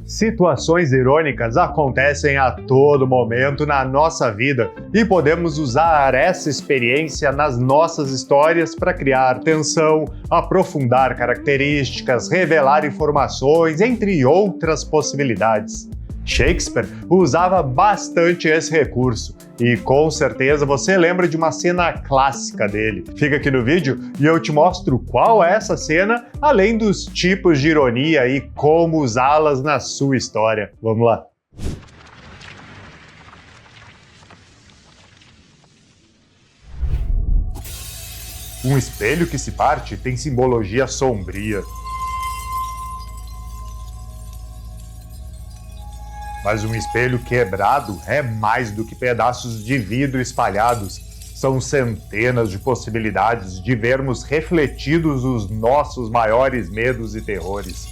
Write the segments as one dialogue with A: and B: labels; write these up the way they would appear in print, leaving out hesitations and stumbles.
A: Situações irônicas acontecem a todo momento na nossa vida e podemos usar essa experiência nas nossas histórias para criar tensão, aprofundar características, revelar informações, entre outras possibilidades. Shakespeare usava bastante esse recurso e com certeza você lembra de uma cena clássica dele. Fica aqui no vídeo e eu te mostro qual é essa cena, além dos tipos de ironia e como usá-las na sua história. Vamos lá! Um espelho que se parte tem simbologia sombria. Mas um espelho quebrado é mais do que pedaços de vidro espalhados. São centenas de possibilidades de vermos refletidos os nossos maiores medos e terrores.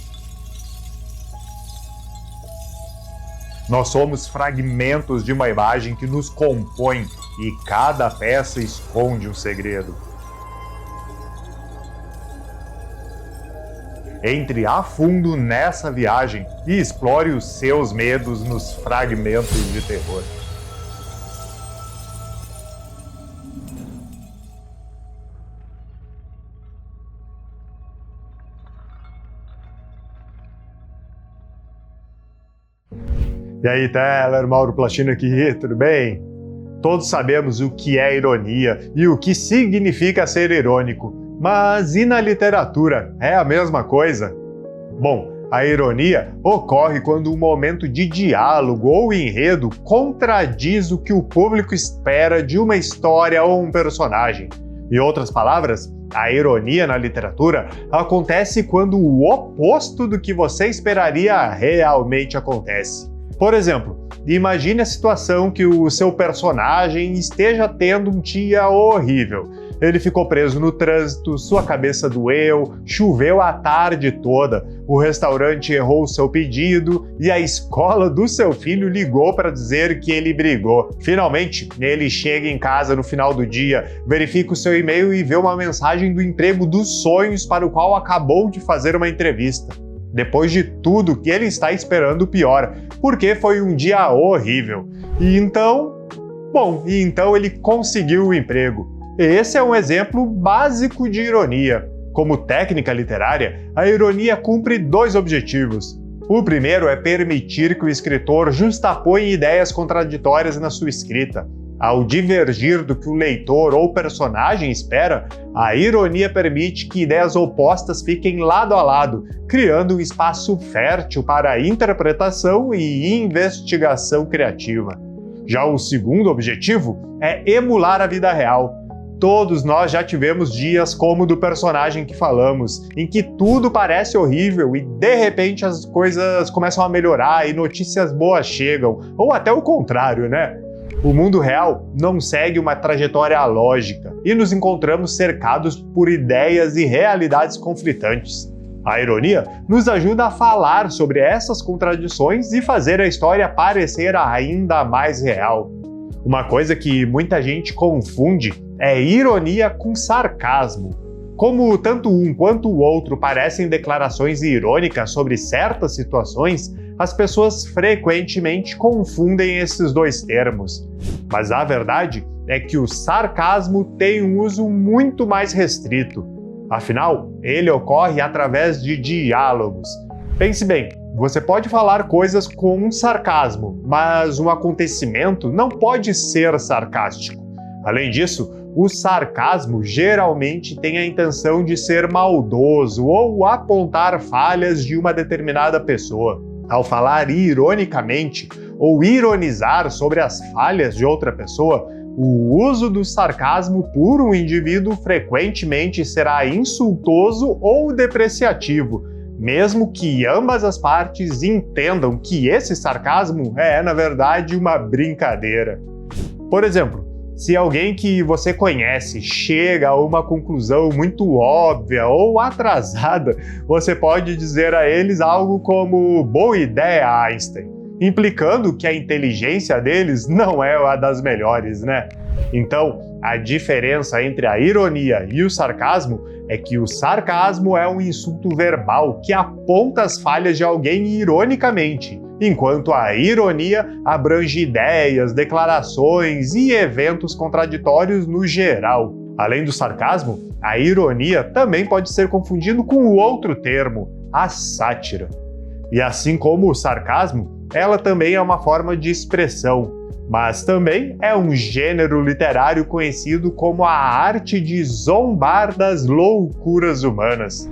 A: Nós somos fragmentos de uma imagem que nos compõe e cada peça esconde um segredo. Entre a fundo nessa viagem e explore os seus medos nos fragmentos de terror. E aí, Teller, Mauro Plachino aqui, tudo bem? Todos sabemos o que é ironia e o que significa ser irônico. Mas e na literatura? É a mesma coisa? Bom, a ironia ocorre quando um momento de diálogo ou enredo contradiz o que o público espera de uma história ou um personagem. Em outras palavras, a ironia na literatura acontece quando o oposto do que você esperaria realmente acontece. Por exemplo, imagine a situação que o seu personagem esteja tendo um dia horrível. Ele ficou preso no trânsito, sua cabeça doeu, choveu a tarde toda, o restaurante errou seu pedido e a escola do seu filho ligou para dizer que ele brigou. Finalmente, ele chega em casa no final do dia, verifica o seu e-mail e vê uma mensagem do emprego dos sonhos para o qual acabou de fazer uma entrevista. Depois de tudo que ele está esperando o pior, porque foi um dia horrível. E então ele conseguiu o emprego. Esse é um exemplo básico de ironia. Como técnica literária, a ironia cumpre dois objetivos. O primeiro é permitir que o escritor justaponha ideias contraditórias na sua escrita. Ao divergir do que o leitor ou personagem espera, a ironia permite que ideias opostas fiquem lado a lado, criando um espaço fértil para interpretação e investigação criativa. Já o segundo objetivo é emular a vida real. Todos nós já tivemos dias como o do personagem que falamos, em que tudo parece horrível e de repente as coisas começam a melhorar e notícias boas chegam, ou até o contrário, né? O mundo real não segue uma trajetória lógica e nos encontramos cercados por ideias e realidades conflitantes. A ironia nos ajuda a falar sobre essas contradições e fazer a história parecer ainda mais real. Uma coisa que muita gente confunde é ironia com sarcasmo. Como tanto um quanto o outro parecem declarações irônicas sobre certas situações, as pessoas frequentemente confundem esses dois termos. Mas a verdade é que o sarcasmo tem um uso muito mais restrito. Afinal, ele ocorre através de diálogos. Pense bem, você pode falar coisas com sarcasmo, mas um acontecimento não pode ser sarcástico. Além disso, o sarcasmo geralmente tem a intenção de ser maldoso ou apontar falhas de uma determinada pessoa. Ao falar ironicamente ou ironizar sobre as falhas de outra pessoa, o uso do sarcasmo por um indivíduo frequentemente será insultoso ou depreciativo, mesmo que ambas as partes entendam que esse sarcasmo é, na verdade, uma brincadeira. Por exemplo, se alguém que você conhece chega a uma conclusão muito óbvia ou atrasada, você pode dizer a eles algo como "boa ideia, Einstein", implicando que a inteligência deles não é a das melhores, né? Então, a diferença entre a ironia e o sarcasmo é que o sarcasmo é um insulto verbal que aponta as falhas de alguém ironicamente, enquanto a ironia abrange ideias, declarações e eventos contraditórios no geral. Além do sarcasmo, a ironia também pode ser confundido com o outro termo, a sátira. E assim como o sarcasmo, ela também é uma forma de expressão, mas também é um gênero literário conhecido como a arte de zombar das loucuras humanas.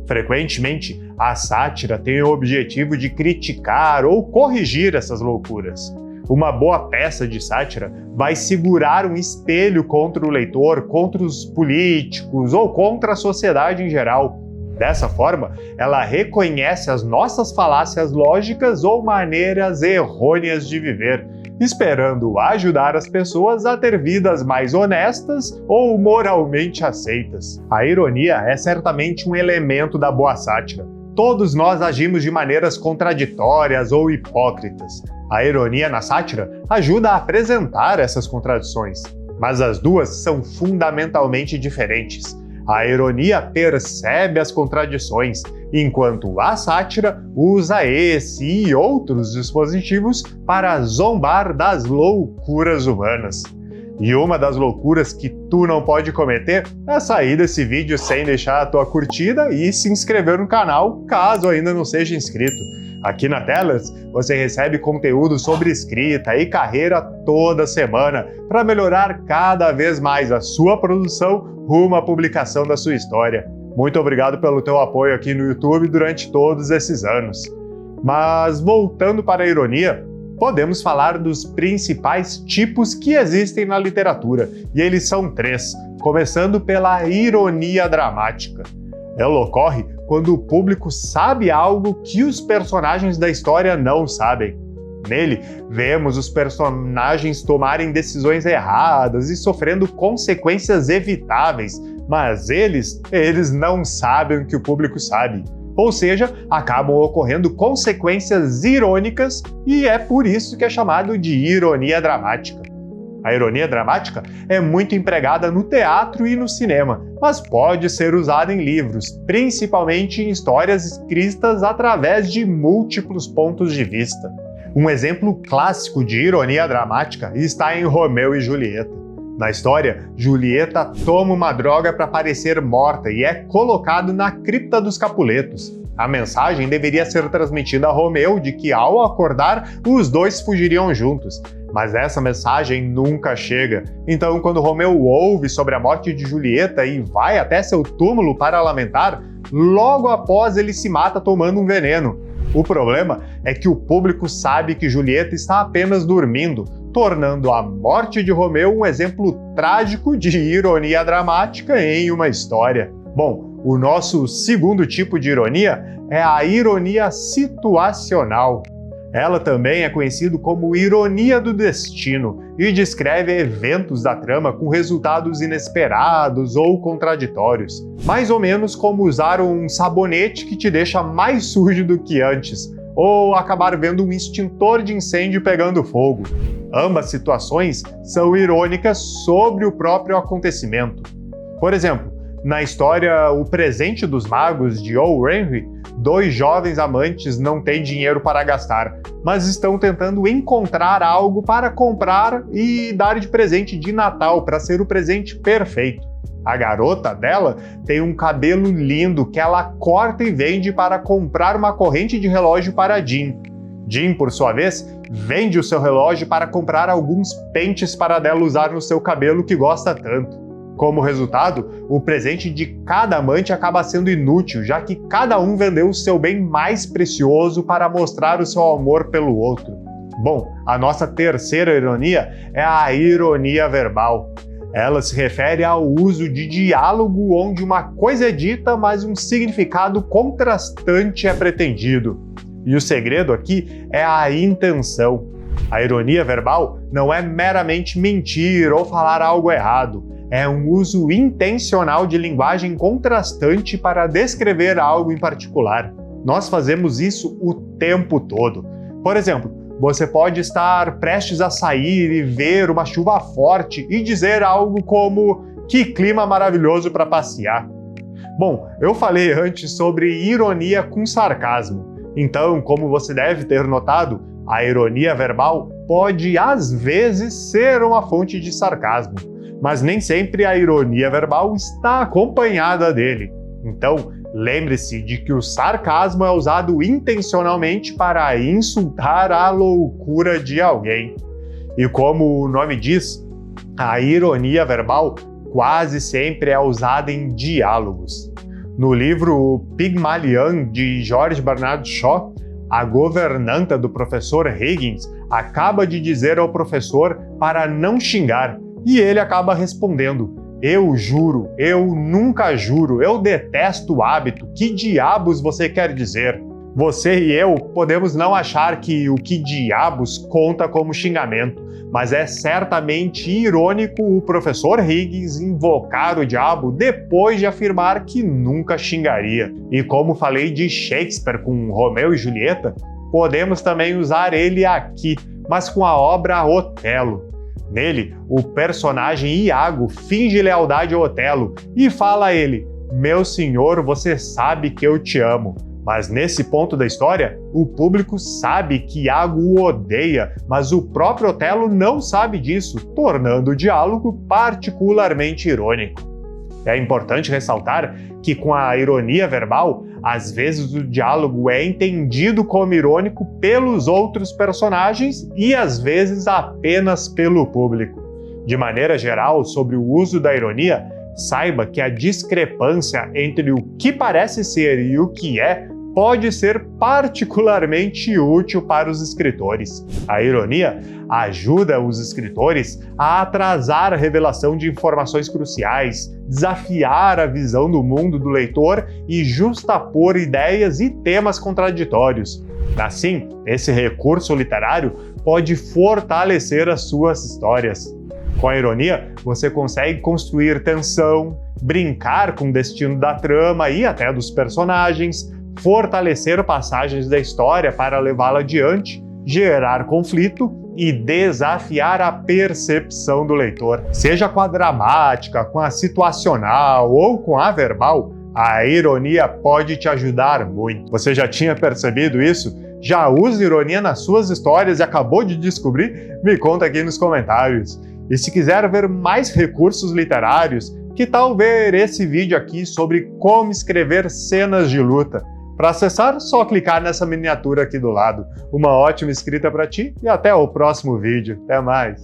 A: Frequentemente, a sátira tem o objetivo de criticar ou corrigir essas loucuras. Uma boa peça de sátira vai segurar um espelho contra o leitor, contra os políticos ou contra a sociedade em geral. Dessa forma, ela reconhece as nossas falácias lógicas ou maneiras errôneas de viver, esperando ajudar as pessoas a ter vidas mais honestas ou moralmente aceitas. A ironia é certamente um elemento da boa sátira. Todos nós agimos de maneiras contraditórias ou hipócritas. A ironia na sátira ajuda a apresentar essas contradições, mas as duas são fundamentalmente diferentes. A ironia percebe as contradições, enquanto a sátira usa esse e outros dispositivos para zombar das loucuras humanas. E uma das loucuras que tu não pode cometer é sair desse vídeo sem deixar a tua curtida e se inscrever no canal, caso ainda não seja inscrito. Aqui na Tellers, você recebe conteúdo sobre escrita e carreira toda semana para melhorar cada vez mais a sua produção rumo à publicação da sua história. Muito obrigado pelo teu apoio aqui no YouTube durante todos esses anos. Mas voltando para a ironia, podemos falar dos principais tipos que existem na literatura, e eles são 3, começando pela ironia dramática. Ela ocorre quando o público sabe algo que os personagens da história não sabem. Nele, vemos os personagens tomarem decisões erradas e sofrendo consequências evitáveis, mas eles não sabem o que o público sabe. Ou seja, acabam ocorrendo consequências irônicas e é por isso que é chamado de ironia dramática. A ironia dramática é muito empregada no teatro e no cinema, mas pode ser usada em livros, principalmente em histórias escritas através de múltiplos pontos de vista. Um exemplo clássico de ironia dramática está em Romeu e Julieta. Na história, Julieta toma uma droga para parecer morta e é colocado na cripta dos Capuletos. A mensagem deveria ser transmitida a Romeu de que, ao acordar, os dois fugiriam juntos. Mas essa mensagem nunca chega. Então, quando Romeu ouve sobre a morte de Julieta e vai até seu túmulo para lamentar, logo após ele se mata tomando um veneno. O problema é que o público sabe que Julieta está apenas dormindo, tornando a morte de Romeu um exemplo trágico de ironia dramática em uma história. Bom, o nosso segundo tipo de ironia é a ironia situacional. Ela também é conhecida como ironia do destino e descreve eventos da trama com resultados inesperados ou contraditórios. Mais ou menos como usar um sabonete que te deixa mais sujo do que antes, ou acabar vendo um extintor de incêndio pegando fogo. Ambas situações são irônicas sobre o próprio acontecimento. Por exemplo, na história O Presente dos Magos, de O. Henry, 2 jovens amantes não têm dinheiro para gastar, mas estão tentando encontrar algo para comprar e dar de presente de Natal para ser o presente perfeito. A garota dela tem um cabelo lindo que ela corta e vende para comprar uma corrente de relógio para Jim. Jim, por sua vez, vende o seu relógio para comprar alguns pentes para dela usar no seu cabelo que gosta tanto. Como resultado, o presente de cada amante acaba sendo inútil, já que cada um vendeu o seu bem mais precioso para mostrar o seu amor pelo outro. Bom, a nossa terceira ironia é a ironia verbal. Ela se refere ao uso de diálogo onde uma coisa é dita, mas um significado contrastante é pretendido. E o segredo aqui é a intenção. A ironia verbal não é meramente mentir ou falar algo errado. É um uso intencional de linguagem contrastante para descrever algo em particular. Nós fazemos isso o tempo todo. Por exemplo, você pode estar prestes a sair e ver uma chuva forte e dizer algo como: "Que clima maravilhoso para passear". Bom, eu falei antes sobre ironia com sarcasmo. Então, como você deve ter notado, a ironia verbal pode às vezes ser uma fonte de sarcasmo, mas nem sempre a ironia verbal está acompanhada dele. Então, lembre-se de que o sarcasmo é usado intencionalmente para insultar a loucura de alguém. E como o nome diz, a ironia verbal quase sempre é usada em diálogos. No livro Pygmalion, de George Bernard Shaw, a governanta do professor Higgins acaba de dizer ao professor para não xingar, e ele acaba respondendo: "Eu juro, eu nunca juro, eu detesto o hábito, que diabos você quer dizer?" Você e eu podemos não achar que o "que diabos" conta como xingamento, mas é certamente irônico o professor Higgins invocar o diabo depois de afirmar que nunca xingaria. E como falei de Shakespeare com Romeu e Julieta, podemos também usar ele aqui, mas com a obra Otelo. Nele, o personagem Iago finge lealdade a Otelo e fala a ele: "Meu senhor, você sabe que eu te amo." Mas nesse ponto da história, o público sabe que Iago o odeia, mas o próprio Otelo não sabe disso, tornando o diálogo particularmente irônico. É importante ressaltar que com a ironia verbal, às vezes o diálogo é entendido como irônico pelos outros personagens e às vezes apenas pelo público. De maneira geral, sobre o uso da ironia, saiba que a discrepância entre o que parece ser e o que é pode ser particularmente útil para os escritores. A ironia ajuda os escritores a atrasar a revelação de informações cruciais, desafiar a visão do mundo do leitor e justapor ideias e temas contraditórios. Assim, esse recurso literário pode fortalecer as suas histórias. Com a ironia, você consegue construir tensão, brincar com o destino da trama e até dos personagens, fortalecer passagens da história para levá-la adiante, gerar conflito e desafiar a percepção do leitor. Seja com a dramática, com a situacional ou com a verbal, a ironia pode te ajudar muito. Você já tinha percebido isso? Já usa ironia nas suas histórias e acabou de descobrir? Me conta aqui nos comentários. E se quiser ver mais recursos literários, que tal ver esse vídeo aqui sobre como escrever cenas de luta? Para acessar, só clicar nessa miniatura aqui do lado. Uma ótima escrita para ti e até o próximo vídeo. Até mais!